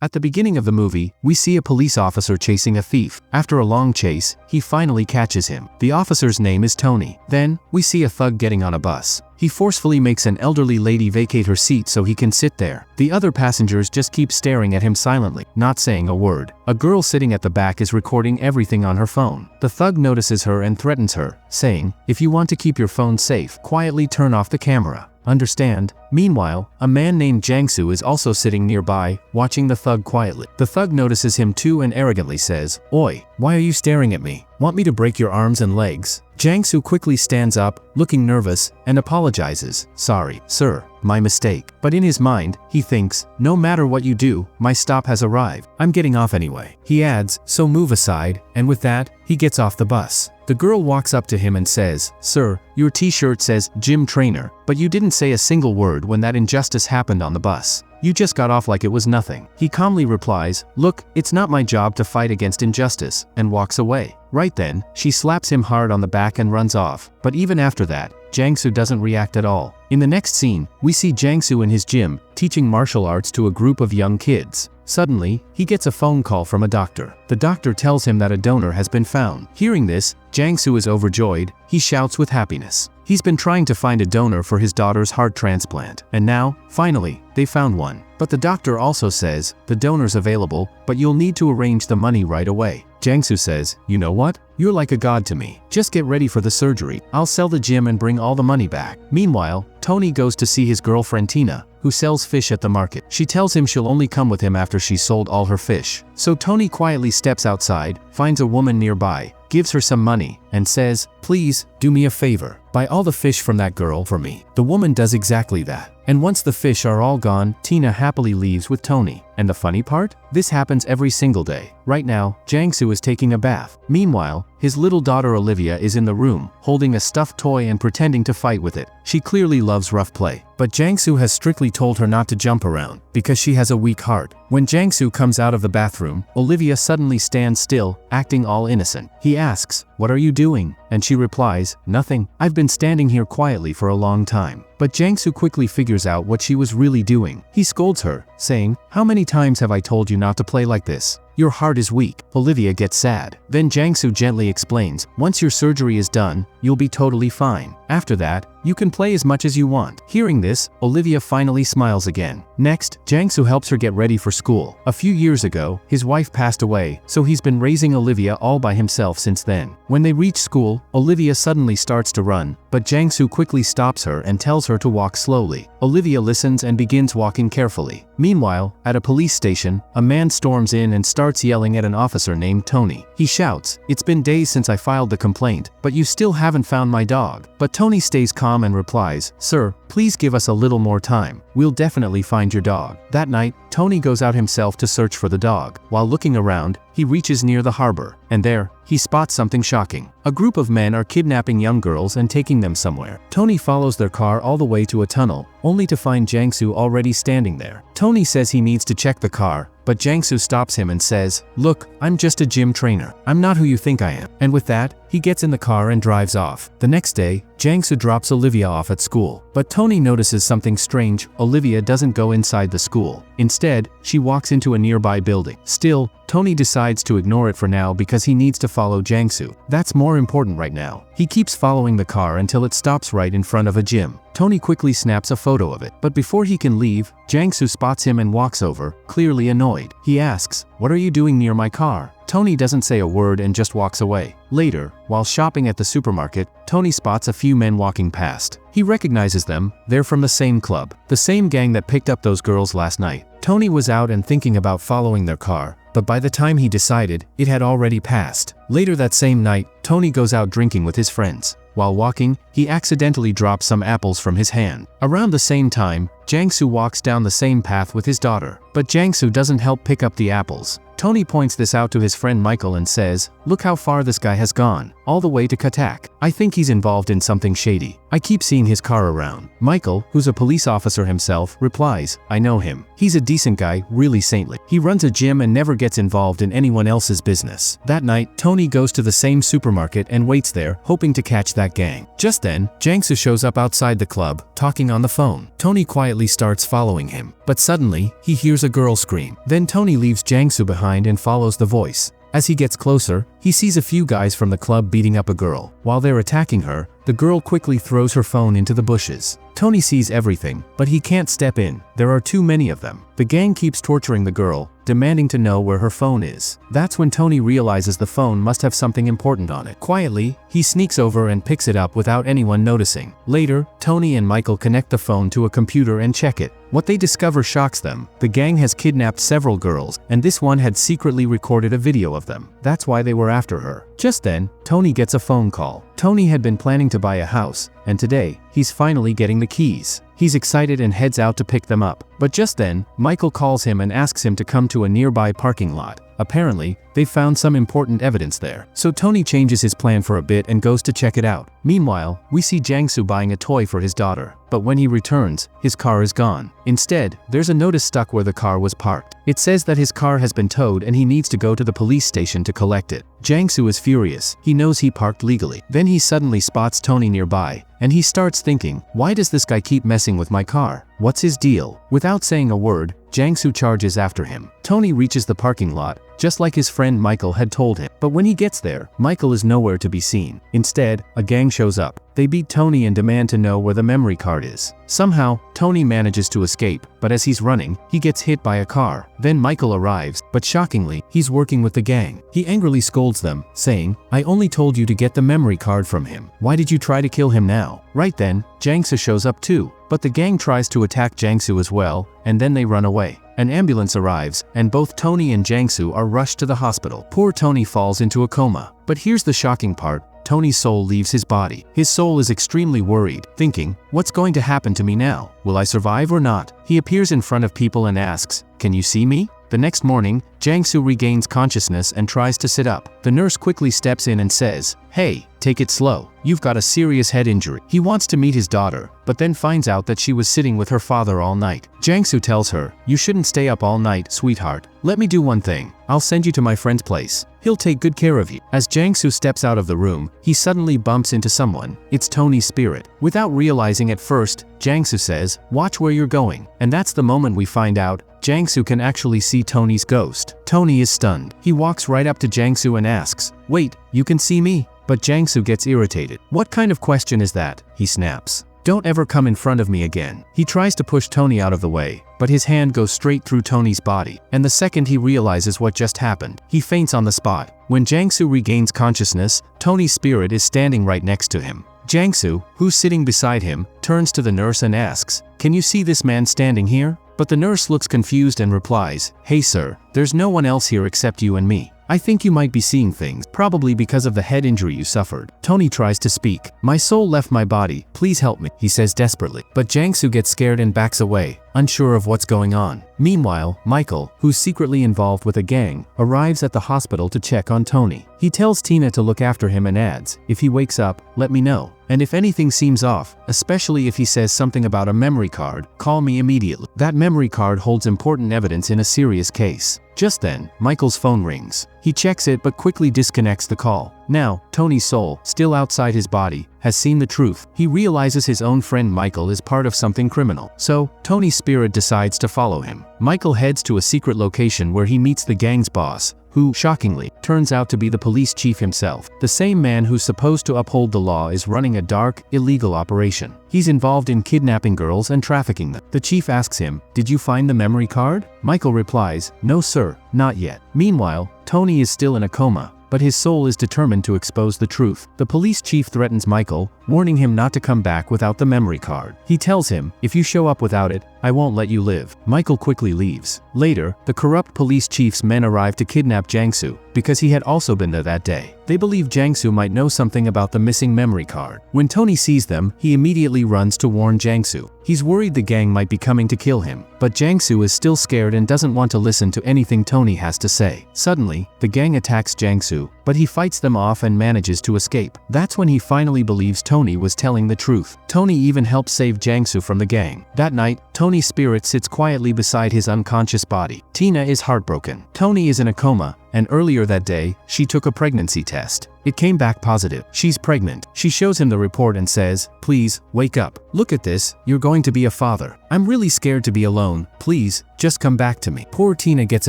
At the beginning of the movie, we see a police officer chasing a thief. After a long chase, he finally catches him. The officer's name is Tony. Then, we see a thug getting on a bus. He forcefully makes an elderly lady vacate her seat so he can sit there. The other passengers just keep staring at him silently, not saying a word. A girl sitting at the back is recording everything on her phone. The thug notices her and threatens her, saying, "If you want to keep your phone safe, quietly turn off the camera. Understand?" Meanwhile, a man named Jang-su is also sitting nearby, watching the thug quietly. The thug notices him too and arrogantly says, "Oi, why are you staring at me? Want me to break your arms and legs?" Jang-su quickly stands up, looking nervous, and apologizes. "Sorry, sir, my mistake." But in his mind, he thinks, "No matter what you do, my stop has arrived. I'm getting off anyway." He adds, "So move aside," and with that, he gets off the bus. The girl walks up to him and says, "Sir, your t-shirt says gym trainer, but you didn't say a single word when that injustice happened on the bus. You just got off like it was nothing." He calmly replies, "Look, it's not my job to fight against injustice," and walks away. Right then, she slaps him hard on the back and runs off. But even after that, Jang-su doesn't react at all. In the next scene, we see Jang-su in his gym, teaching martial arts to a group of young kids. Suddenly, he gets a phone call from a doctor. The doctor tells him that a donor has been found. Hearing this, Jang-su is overjoyed. He shouts with happiness. He's been trying to find a donor for his daughter's heart transplant, and now, finally, they found one. But the doctor also says, "The donor's available, but you'll need to arrange the money right away." Jang-su says, "You know what? You're like a god to me. Just get ready for the surgery. I'll sell the gym and bring all the money back." Meanwhile, Tony goes to see his girlfriend Tina, who sells fish at the market. She tells him she'll only come with him after she's sold all her fish. So Tony quietly steps outside, finds a woman nearby, gives her some money, and says, "Please, do me a favor. Buy all the fish from that girl for me." The woman does exactly that. And once the fish are all gone, Tina happily leaves with Tony. And the funny part? This happens every single day. Right now, Jang-su is taking a bath. Meanwhile, his little daughter Olivia is in the room, holding a stuffed toy and pretending to fight with it. She clearly loves rough play. But Jang-su has strictly told her not to jump around, because she has a weak heart. When Jang-su comes out of the bathroom, Olivia suddenly stands still, acting all innocent. He asks, "What are you doing?" And she replies, "Nothing. I've been standing here quietly for a long time." But Jang-su quickly figures out what she was really doing. He scolds her, saying, "How many times have I told you not to play like this? Your heart is weak." Olivia gets sad. Then Jang-su gently explains, "Once your surgery is done, you'll be totally fine. After that, you can play as much as you want." Hearing this, Olivia finally smiles again. Next, Jang-su helps her get ready for school. A few years ago, his wife passed away, so he's been raising Olivia all by himself since then. When they reach school, Olivia suddenly starts to run, but Jang-su quickly stops her and tells her to walk slowly. Olivia listens and begins walking carefully. Meanwhile, at a police station, a man storms in and starts yelling at an officer named Tony. He shouts, "It's been days since I filed the complaint, but you still haven't found my dog." But Tony stays calm and replies, "Sir, please give us a little more time. We'll definitely find your dog." That night, Tony goes out himself to search for the dog. While looking around, he reaches near the harbor, and there, he spots something shocking. A group of men are kidnapping young girls and taking them somewhere. Tony follows their car all the way to a tunnel, only to find Jang-su already standing there. Tony says he needs to check the car, but Jang-su stops him and says, "Look, I'm just a gym trainer. I'm not who you think I am." And with that, he gets in the car and drives off. The next day, Jang-su drops Olivia off at school. But Tony notices something strange. Olivia doesn't go inside the school. Instead, she walks into a nearby building. Still, Tony decides to ignore it for now because he needs to follow Jang-su. That's more important right now. He keeps following the car until it stops right in front of a gym. Tony quickly snaps a photo of it. But before he can leave, Jang-su spots him and walks over, clearly annoyed. He asks, "What are you doing near my car?" Tony doesn't say a word and just walks away. Later, while shopping at the supermarket, Tony spots a few men walking past. He recognizes them. They're from the same club, the same gang that picked up those girls last night. Tony was out and thinking about following their car, but by the time he decided, it had already passed. Later that same night, Tony goes out drinking with his friends. While walking, he accidentally drops some apples from his hand. Around the same time, Jang-su walks down the same path with his daughter. But Jang-su doesn't help pick up the apples. Tony points this out to his friend Michael and says, "Look how far this guy has gone, all the way to Katak. I think he's involved in something shady. I keep seeing his car around." Michael, who's a police officer himself, replies, "I know him. He's a decent guy, really saintly. He runs a gym and never gets involved in anyone else's business." That night, Tony goes to the same supermarket supermarket and waits there, hoping to catch that gang. Just then, Jang-su shows up outside the club, talking on the phone. Tony quietly starts following him, but suddenly, he hears a girl scream. Then Tony leaves Jang-su behind and follows the voice. As he gets closer, he sees a few guys from the club beating up a girl. While they're attacking her, the girl quickly throws her phone into the bushes. Tony sees everything, but he can't step in. There are too many of them. The gang keeps torturing the girl, demanding to know where her phone is. That's when Tony realizes the phone must have something important on it. Quietly, he sneaks over and picks it up without anyone noticing. Later, Tony and Michael connect the phone to a computer and check it. What they discover shocks them. The gang has kidnapped several girls, and this one had secretly recorded a video of them. That's why they were after her. Just then, Tony gets a phone call. Tony had been planning to buy a house, and today, he's finally getting the keys. He's excited and heads out to pick them up. But just then, Michael calls him and asks him to come to a nearby parking lot. Apparently, they found some important evidence there. So Tony changes his plan for a bit and goes to check it out. Meanwhile, we see Jang-su buying a toy for his daughter. But when he returns, his car is gone. Instead, there's a notice stuck where the car was parked. It says that his car has been towed and he needs to go to the police station to collect it. Jang-su is furious. He knows he parked legally. Then he suddenly spots Tony nearby, and he starts thinking, why does this guy keep messing with my car? What's his deal? Without saying a word, Jang-su charges after him. Tony reaches the parking lot, just like his friend Michael had told him. But when he gets there, Michael is nowhere to be seen. Instead, a gang shows up. They beat Tony and demand to know where the memory card is. Somehow, Tony manages to escape, but as he's running, he gets hit by a car. Then Michael arrives, but shockingly, he's working with the gang. He angrily scolds them, saying, I only told you to get the memory card from him. Why did you try to kill him now? Right then, Jang-su shows up too. But the gang tries to attack Jang-su as well, and then they run away. An ambulance arrives, and both Tony and Jang-su are rushed to the hospital. Poor Tony falls into a coma. But here's the shocking part. Tony's soul leaves his body. His soul is extremely worried, thinking, what's going to happen to me now? Will I survive or not? He appears in front of people and asks, can you see me? The next morning, Jang-su regains consciousness and tries to sit up. The nurse quickly steps in and says, hey, take it slow. You've got a serious head injury. He wants to meet his daughter, but then finds out that she was sitting with her father all night. Jang-su tells her, you shouldn't stay up all night, sweetheart. Let me do one thing. I'll send you to my friend's place. He'll take good care of you. As Jang-su steps out of the room, he suddenly bumps into someone. It's Tony's spirit. Without realizing at first, Jang-su says, watch where you're going. And that's the moment we find out, Jang-su can actually see Tony's ghost. Tony is stunned. He walks right up to Jang-su and asks, wait, you can see me? But Jang-su gets irritated. What kind of question is that? He snaps. Don't ever come in front of me again. He tries to push Tony out of the way, but his hand goes straight through Tony's body, and the second he realizes what just happened, he faints on the spot. When Jang-su regains consciousness, Tony's spirit is standing right next to him. Jang-su, who's sitting beside him, turns to the nurse and asks, can you see this man standing here? But the nurse looks confused and replies, hey sir, there's no one else here except you and me. I think you might be seeing things, probably because of the head injury you suffered. Tony tries to speak. My soul left my body, please help me, he says desperately. But Jang-su gets scared and backs away, unsure of what's going on. Meanwhile, Michael, who's secretly involved with a gang, arrives at the hospital to check on Tony. He tells Tina to look after him and adds, if he wakes up, let me know. And if anything seems off, especially if he says something about a memory card, call me immediately. That memory card holds important evidence in a serious case. Just then, Michael's phone rings. He checks it but quickly disconnects the call. Now, Tony's soul, still outside his body, has seen the truth. He realizes his own friend Michael is part of something criminal. So, Tony's spirit decides to follow him. Michael heads to a secret location where he meets the gang's boss, who, shockingly, turns out to be the police chief himself. The same man who's supposed to uphold the law is running a dark, illegal operation. He's involved in kidnapping girls and trafficking them. The chief asks him, did you find the memory card? Michael replies, no sir, not yet. Meanwhile, Tony is still in a coma, but his soul is determined to expose the truth. The police chief threatens Michael, warning him not to come back without the memory card. He tells him, if you show up without it, I won't let you live. Michael quickly leaves. Later, the corrupt police chief's men arrive to kidnap Jang-su, because he had also been there that day. They believe Jang-su might know something about the missing memory card. When Tony sees them, he immediately runs to warn Jang-su. He's worried the gang might be coming to kill him, but Jang-su is still scared and doesn't want to listen to anything Tony has to say. Suddenly, the gang attacks Jang-su, but he fights them off and manages to escape. That's when he finally believes Tony was telling the truth. Tony even helps save Jang-su from the gang. That night, Tony's spirit sits quietly beside his unconscious body. Tina is heartbroken. Tony is in a coma, and earlier that day, she took a pregnancy test. It came back positive. She's pregnant. She shows him the report and says, "Please, wake up. Look at this, you're going to be a father. I'm really scared to be alone. Please, just come back to me." Poor Tina gets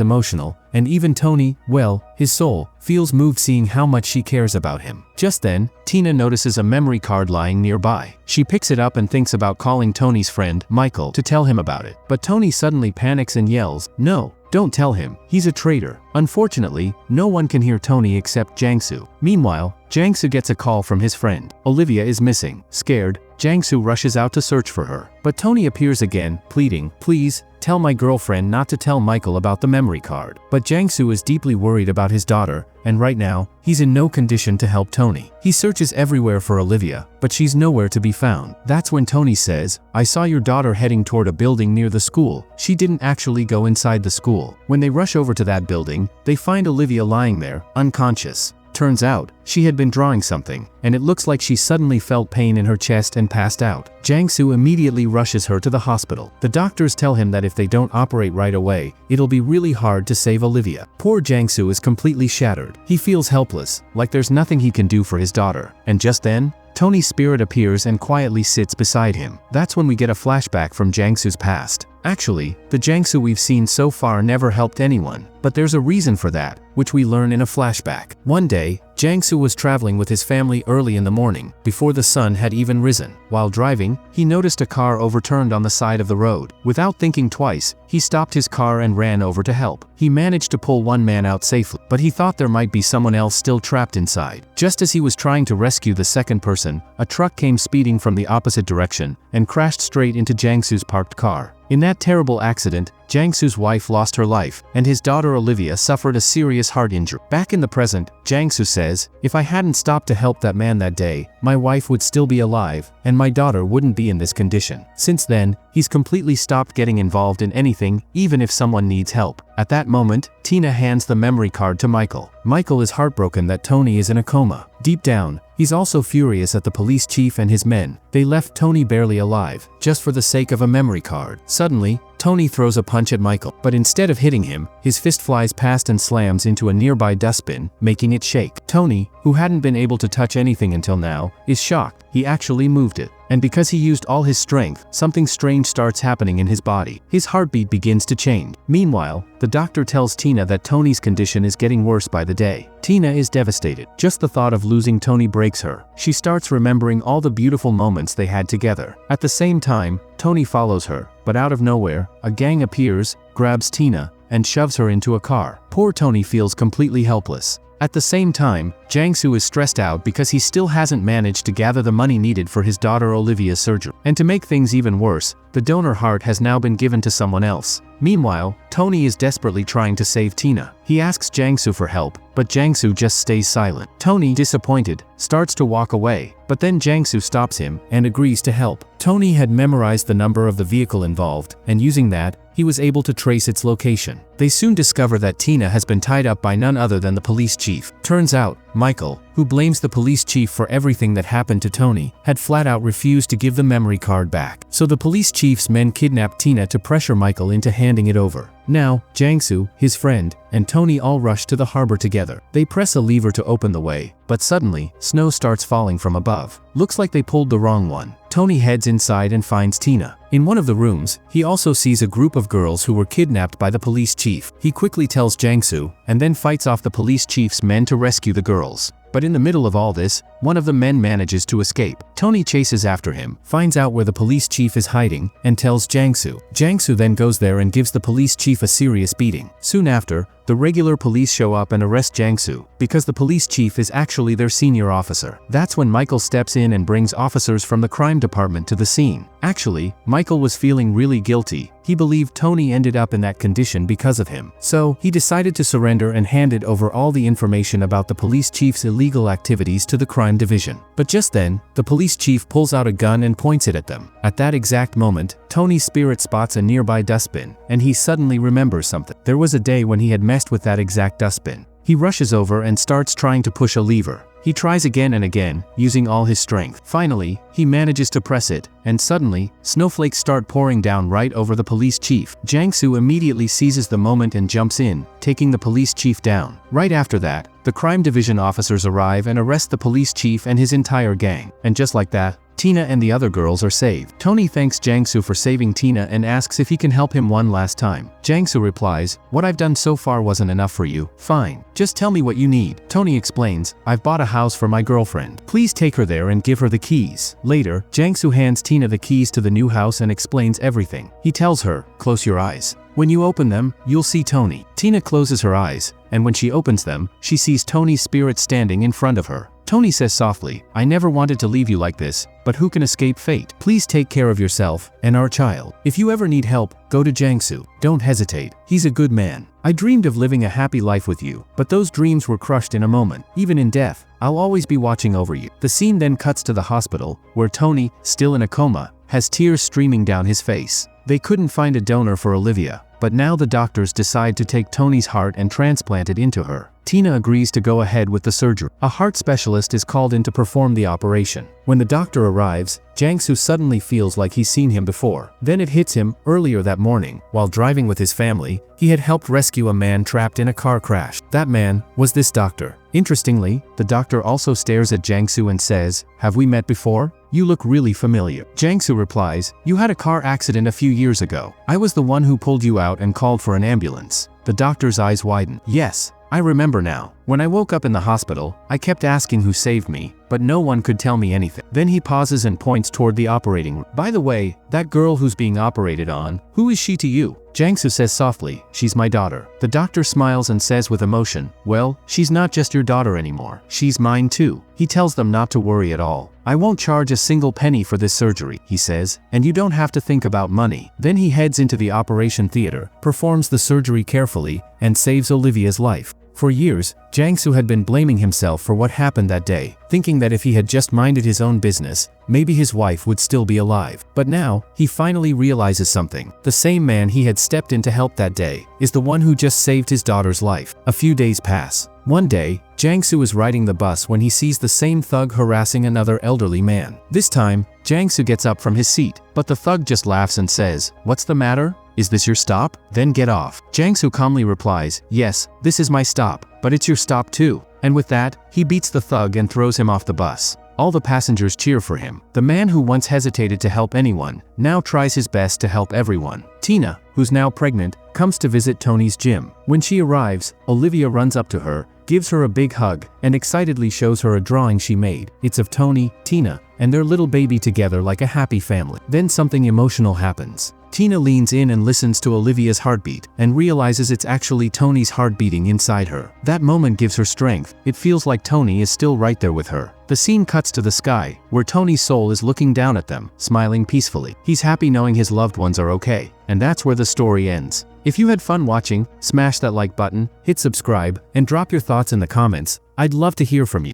emotional, and even Tony, well, his soul, feels moved seeing how much she cares about him. Just then, Tina notices a memory card lying nearby. She picks it up and thinks about calling Tony's friend, Michael, to tell him about it. But Tony suddenly panics and yells, "No, don't tell him. He's a traitor." Unfortunately, no one can hear Tony except Jang-su. Meanwhile, Jang-su gets a call from his friend. Olivia is missing. Scared, Jang-su rushes out to search for her. But Tony appears again, pleading, "Please, tell my girlfriend not to tell Michael about the memory card." But Jang-su is deeply worried about his daughter, and right now, he's in no condition to help Tony. He searches everywhere for Olivia, but she's nowhere to be found. That's when Tony says, "I saw your daughter heading toward a building near the school. She didn't actually go inside the school." When they rush over to that building, they find Olivia lying there, unconscious. Turns out, she had been drawing something, and it looks like she suddenly felt pain in her chest and passed out. Jang-su immediately rushes her to the hospital. The doctors tell him that if they don't operate right away, it'll be really hard to save Olivia. Poor Jang-su is completely shattered. He feels helpless, like there's nothing he can do for his daughter. And just then, Tony's spirit appears and quietly sits beside him. That's when we get a flashback from Jang-su's past. Actually, the Jang-su we've seen so far never helped anyone, but there's a reason for that, which we learn in a flashback. One day, Jang-su was traveling with his family early in the morning, before the sun had even risen. While driving, he noticed a car overturned on the side of the road. Without thinking twice, he stopped his car and ran over to help. He managed to pull one man out safely, but he thought there might be someone else still trapped inside. Just as he was trying to rescue the second person, a truck came speeding from the opposite direction and crashed straight into Jang-su's parked car. In that terrible accident, Jang-su's wife lost her life, and his daughter Olivia suffered a serious heart injury. Back in the present, Jang-su says, "If I hadn't stopped to help that man that day, my wife would still be alive, and my daughter wouldn't be in this condition." Since then, he's completely stopped getting involved in anything, even if someone needs help. At that moment, Tina hands the memory card to Michael. Michael is heartbroken that Tony is in a coma. Deep down, he's also furious at the police chief and his men. They left Tony barely alive, just for the sake of a memory card. Suddenly, Tony throws a punch at Michael, but instead of hitting him, his fist flies past and slams into a nearby dustbin, making it shake. Tony, who hadn't been able to touch anything until now, is shocked. He actually moved it. And because he used all his strength, something strange starts happening in his body. His heartbeat begins to change. Meanwhile, the doctor tells Tina that Tony's condition is getting worse by the day. Tina is devastated. Just the thought of losing Tony breaks her. She starts remembering all the beautiful moments they had together. At the same time, Tony follows her, but out of nowhere, a gang appears, grabs Tina, and shoves her into a car. Poor Tony feels completely helpless. At the same time, Jang-su is stressed out because he still hasn't managed to gather the money needed for his daughter Olivia's surgery. And to make things even worse, the donor heart has now been given to someone else. Meanwhile, Tony is desperately trying to save Tina. He asks Jang-su for help, but Jang-su just stays silent. Tony, disappointed, starts to walk away, but then Jang-su stops him and agrees to help. Tony had memorized the number of the vehicle involved, and using that, he was able to trace its location. They soon discover that Tina has been tied up by none other than the police chief. Turns out, Michael, who blames the police chief for everything that happened to Tony, had flat out refused to give the memory card back. So the police chief's men kidnapped Tina to pressure Michael into handing it over. Now, Jang-su, his friend, and Tony all rush to the harbor together. They press a lever to open the way, but suddenly, snow starts falling from above. Looks like they pulled the wrong one. Tony heads inside and finds Tina. In one of the rooms, he also sees a group of girls who were kidnapped by the police chief. He quickly tells Jang-su, and then fights off the police chief's men to rescue the girls. But in the middle of all this, one of the men manages to escape. Tony chases after him, finds out where the police chief is hiding, and tells Jang-su. Jang-su then goes there and gives the police chief a serious beating. Soon after, the regular police show up and arrest Jang-su, because the police chief is actually their senior officer. That's when Michael steps in and brings officers from the crime department to the scene. Actually, Michael was feeling really guilty. He believed Tony ended up in that condition because of him. So, he decided to surrender and handed over all the information about the police chief's illegal activities to the crime division. But just then, the police chief pulls out a gun and points it at them. At that exact moment, Tony's spirit spots a nearby dustbin, and he suddenly remembers something. There was a day when he had messed with that exact dustbin. He rushes over and starts trying to push a lever, He tries again and again, using all his strength. Finally, he manages to press it, and suddenly, snowflakes start pouring down right over the police chief. Jang-su immediately seizes the moment and jumps in, taking the police chief down. Right after that, the crime division officers arrive and arrest the police chief and his entire gang. And just like that, Tina and the other girls are saved. Tony thanks Jang-su for saving Tina and asks if he can help him one last time. Jang-su replies, "What I've done so far wasn't enough for you. Fine. Just tell me what you need." Tony explains, "I've bought a house for my girlfriend. Please take her there and give her the keys." Later, Jang-su hands Tina the keys to the new house and explains everything. He tells her, "Close your eyes. When you open them, you'll see Tony." Tina closes her eyes, and when she opens them, she sees Tony's spirit standing in front of her. Tony says softly, "I never wanted to leave you like this, but who can escape fate? Please take care of yourself and our child. If you ever need help, go to Jang-su. Don't hesitate. He's a good man. I dreamed of living a happy life with you, but those dreams were crushed in a moment. Even in death, I'll always be watching over you." The scene then cuts to the hospital, where Tony, still in a coma, has tears streaming down his face. They couldn't find a donor for Olivia, but now the doctors decide to take Tony's heart and transplant it into her. Tina agrees to go ahead with the surgery. A heart specialist is called in to perform the operation. When the doctor arrives, Jang-su suddenly feels like he's seen him before. Then it hits him, earlier that morning, while driving with his family, he had helped rescue a man trapped in a car crash. That man was this doctor. Interestingly, the doctor also stares at Jang-su and says, "Have we met before? You look really familiar." Jang-su replies, "You had a car accident a few years ago. I was the one who pulled you out and called for an ambulance." The doctor's eyes widen. "Yes, I remember now. When I woke up in the hospital, I kept asking who saved me, but no one could tell me anything." Then he pauses and points toward the operating room. "By the way, that girl who's being operated on, who is she to you?" Jang-su says softly, "She's my daughter." The doctor smiles and says with emotion, "Well, she's not just your daughter anymore. She's mine too." He tells them not to worry at all. "I won't charge a single penny for this surgery," he says, "and you don't have to think about money." Then he heads into the operation theater, performs the surgery carefully, and saves Olivia's life. For years, Jang-su had been blaming himself for what happened that day, thinking that if he had just minded his own business, maybe his wife would still be alive. But now, he finally realizes something. The same man he had stepped in to help that day is the one who just saved his daughter's life. A few days pass. One day, Jang-su is riding the bus when he sees the same thug harassing another elderly man. This time, Jang-su gets up from his seat, but the thug just laughs and says, "What's the matter? Is this your stop? Then get off." Jang-su calmly replies, "Yes, this is my stop, but it's your stop too." And with that, he beats the thug and throws him off the bus. All the passengers cheer for him. The man who once hesitated to help anyone, now tries his best to help everyone. Tina, who's now pregnant, comes to visit Tony's gym. When she arrives, Olivia runs up to her, gives her a big hug, and excitedly shows her a drawing she made. It's of Tony, Tina, and their little baby together like a happy family. Then something emotional happens. Tina leans in and listens to Olivia's heartbeat, and realizes it's actually Tony's heart beating inside her. That moment gives her strength. It feels like Tony is still right there with her. The scene cuts to the sky, where Tony's soul is looking down at them, smiling peacefully. He's happy knowing his loved ones are okay, and that's where the story ends. If you had fun watching, smash that like button, hit subscribe, and drop your thoughts in the comments. I'd love to hear from you.